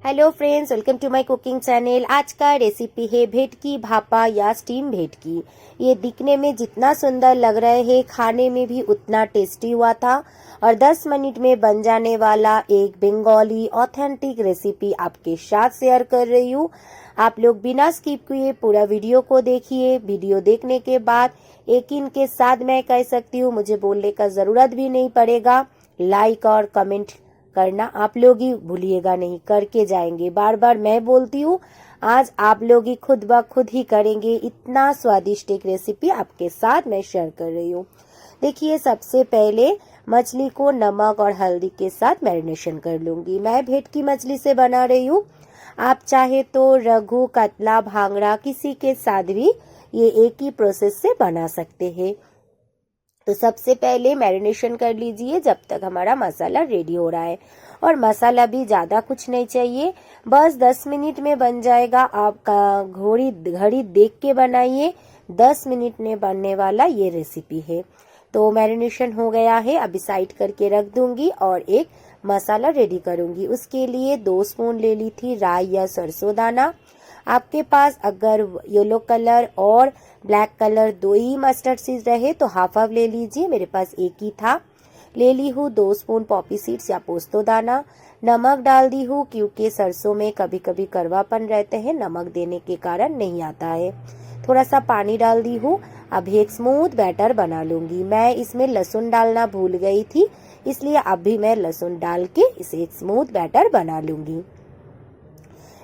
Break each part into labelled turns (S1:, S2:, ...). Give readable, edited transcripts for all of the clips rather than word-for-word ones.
S1: Hello friends, welcome to my cooking channel. आज का recipe है भेटकी भापा या स्टीम भेटकी। ये दिखने में जितना सुंदर लग रहे हैं, खाने में भी उतना टेस्टी हुआ था और 10 मिनट में बन जाने वाला एक बंगाली ऑथेंटिक रेसिपी आपके साथ शेयर कर रही हूँ। आप लोग बिना स्किप किए पूरा वीडियो को देखिए। वीडियो देखने के बाद यकीन के साथ मैं कह सकती हूँ, मुझे बोलने का जरूरत भी नहीं पड़ेगा, लाइक और कमेंट करना आप लोग ही भूलिएगा नहीं, करके जाएंगे। बार बार मैं बोलती हूँ, आज आप लोग ही खुद ब खुद ही करेंगे। इतना स्वादिष्ट एक रेसिपी आपके साथ मैं शेयर कर रही हूँ। देखिए, सबसे पहले मछली को नमक और हल्दी के साथ मैरिनेशन कर लूंगी। मैं भेटकी मछली से बना रही हूँ। आप चाहे तो रघु, कतला, भांगड़ा किसी के साथ भी ये एक ही प्रोसेस से बना सकते हैं। तो सबसे पहले मैरिनेशन कर लीजिए जब तक हमारा मसाला रेडी हो रहा है। और मसाला भी ज़्यादा कुछ नहीं चाहिए, बस 10 मिनट में बन जाएगा। आपका घड़ी देख के बनाइए, 10 मिनट में बनने वाला ये रेसिपी है। तो मैरिनेशन हो गया है, अभी साइड करके रख दूंगी और एक मसाला रेडी करूंगी। उसके लिए 2 स्पून ले ली थी राई या सरसों दाना। आपके पास अगर येलो कलर और ब्लैक कलर दो ही मस्टर्ड सीड्स रहे तो हाफ हाफ ले लीजिए, मेरे पास एक ही था। ले ली हूँ 2 स्पून पॉपी सीड्स या पोस्तो दाना। नमक डाल दी हूँ क्योंकि सरसों में कभी कभी कड़वापन रहते हैं, नमक देने के कारण नहीं आता है। थोड़ा सा पानी डाल दी हूँ। अभी एक स्मूथ बैटर बना लूंगी। मैं इसमें लहसुन डालना भूल गई थी, इसलिए अभी मैं लहसुन डाल के इसे एक स्मूथ बैटर बना लूंगी।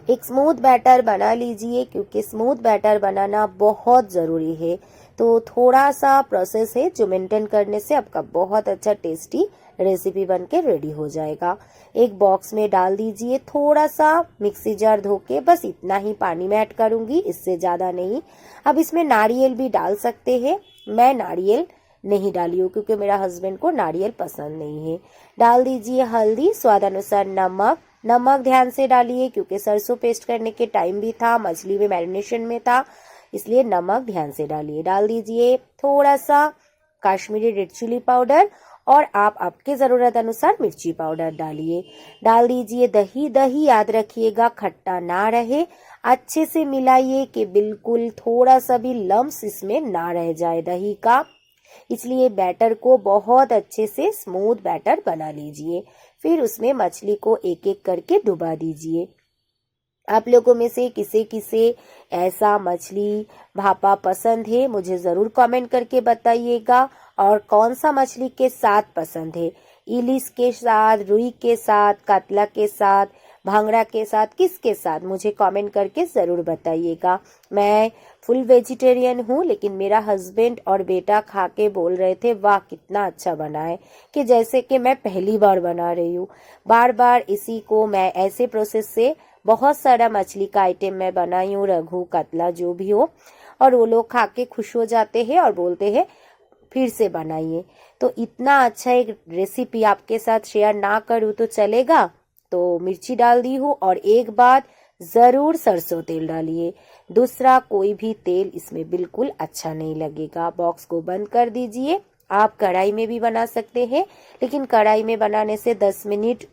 S1: एक स्मूथ बैटर बना लीजिए क्योंकि स्मूथ बैटर बनाना बहुत ज़रूरी है। तो थोड़ा सा प्रोसेस है जो मेंटेन करने से आपका बहुत अच्छा टेस्टी रेसिपी बनके रेडी हो जाएगा। एक बॉक्स में डाल दीजिए, थोड़ा सा मिक्सी जार धो के, बस इतना ही पानी में ऐड करूंगी, इससे ज़्यादा नहीं। अब इसमें नारियल भी डाल सकते हैं, मैं नारियल नहीं डाली हूँ क्योंकि मेरा हस्बैंड को नारियल पसंद नहीं है। डाल दीजिए हल्दी, स्वाद अनुसार नमक। नमक ध्यान से डालिए क्योंकि सरसों पेस्ट करने के टाइम भी था, मछली में मैरिनेशन में था, इसलिए नमक ध्यान से डालिए। डाल दीजिए थोड़ा सा कश्मीरी रेड चिली पाउडर और आप आपके ज़रूरत अनुसार मिर्ची पाउडर डालिए। डाल दीजिए दही। दही याद रखिएगा खट्टा ना रहे, अच्छे से मिलाइए कि बिल्कुल थोड़ा सा भी लम्स इसमें ना रह जाए दही का। इसलिए बैटर को बहुत अच्छे से स्मूथ बैटर बना लीजिए। फिर उसमें मछली को एक एक करके डुबा दीजिए। आप लोगों में से किसे किसे ऐसा मछली भापा पसंद है, मुझे ज़रूर कमेंट करके बताइएगा। और कौन सा मछली के साथ पसंद है, इलिस के साथ, रुई के साथ, कतला के साथ, भांगड़ा के साथ, किसके साथ, मुझे कमेंट करके ज़रूर बताइएगा। मैं फुल वेजिटेरियन हूँ, लेकिन मेरा हस्बैंड और बेटा खा के बोल रहे थे वाह कितना अच्छा बना है, कि जैसे कि मैं पहली बार बना रही हूँ। बार बार इसी को मैं ऐसे प्रोसेस से बहुत सारा मछली का आइटम मैं बनाई हूँ, रघु, कतला जो भी हो, और वो लोग खा के खुश हो जाते हैं और बोलते हैं फिर से बनाइए। तो इतना अच्छा एक रेसिपी आपके साथ शेयर ना करूँ तो चलेगा। तो मिर्ची डाल दी हूँ और एक बात ज़रूर सरसों तेल डालिए, दूसरा कोई भी तेल इसमें बिल्कुल अच्छा नहीं लगेगा। बॉक्स को बंद कर दीजिए। आप कढ़ाई में भी बना सकते हैं, लेकिन कढ़ाई में बनाने से 10 मिनट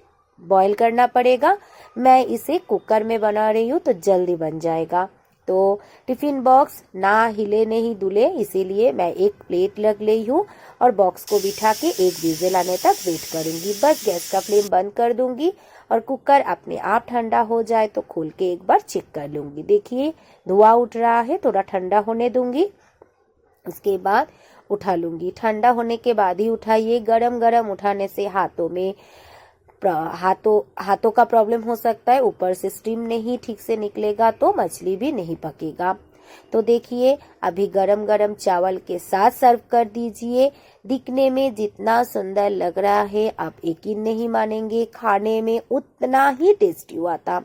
S1: बॉईल करना पड़ेगा। मैं इसे कुकर में बना रही हूँ तो जल्दी बन जाएगा। तो टिफिन बॉक्स ना हिले नहीं डुले, इसीलिए मैं एक प्लेट रख ली हूँ और बॉक्स को बिठा के एक विजिल आने तक वेट करूंगी। बस गैस का फ्लेम बंद कर दूंगी और कुकर अपने आप ठंडा हो जाए तो खोल के एक बार चेक कर लूंगी। देखिए धुआं उठ रहा है, थोड़ा ठंडा होने दूंगी, उसके बाद उठा लूंगी। ठंडा होने के बाद ही उठाइए, गरम गरम उठाने से हाथों का प्रॉब्लम हो सकता है, ऊपर से स्टीम नहीं ठीक से निकलेगा तो मछली भी नहीं पकेगा। तो देखिए अभी गरम गरम चावल के साथ सर्व कर दीजिए। दिखने में जितना सुंदर लग रहा है आप यकीन नहीं मानेंगे, खाने में उतना ही टेस्टी हुआ था।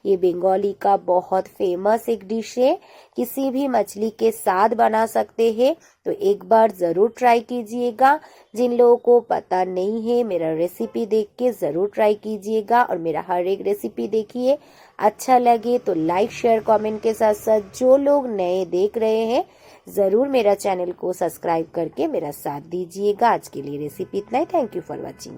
S1: ये बंगाली का बहुत फेमस एक डिश है, किसी भी मछली के साथ बना सकते हैं, तो एक बार ज़रूर ट्राई कीजिएगा। जिन लोगों को पता नहीं है, मेरा रेसिपी देख के ज़रूर ट्राई कीजिएगा और मेरा हर एक रेसिपी देखिए। अच्छा लगे तो लाइक, शेयर, कमेंट के साथ साथ जो लोग नए देख रहे हैं ज़रूर मेरा चैनल को सब्सक्राइब करके मेरा साथ दीजिएगा। आज के लिए रेसिपी इतना ही। Thank you for watching.